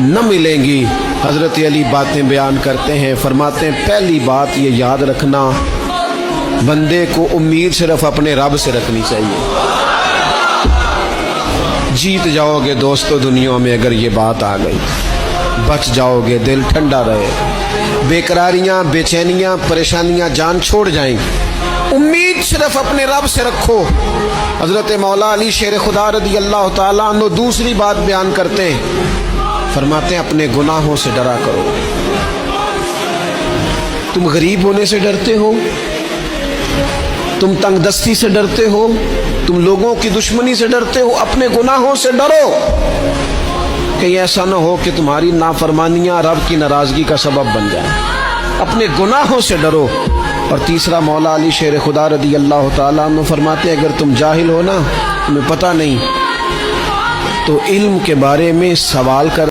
न मिलेंगी। हज़रत अली बातें बयान करते हैं, फरमाते हैं पहली बात ये याद रखना, बंदे को उम्मीद सिर्फ अपने रब से रखनी चाहिए। जीत जाओगे दोस्तों दुनिया में अगर ये बात आ गई, बच जाओगे, दिल ठंडा रहे, बेकरारियां, बेचैनियां, परेशानियां जान छोड़ जाएंगी। उम्मीद सिर्फ अपने रब से रखो। हजरत मौला अली शेर खुदा रदी अल्लाह ताला अन्हु दूसरी बात बयान करते हैं, फरमाते हैं अपने गुनाहों से डरा करो। तुम गरीब होने से डरते हो, तुम तंगदस्ती से डरते हो, तुम लोगों की दुश्मनी से डरते हो, अपने गुनाहों से डरो। कहीं ऐसा ना हो कि तुम्हारी नाफरमानियां रब की नाराजगी का सबब बन जाए। अपने गुनाहों से डरो। और तीसरा मौला अली शेर खुदा रदी अल्लाह ताला अन्हु फरमाते हैं अगर तुम जाहिल हो ना, तुम्हें पता नहीं, तो इल्म के बारे में सवाल कर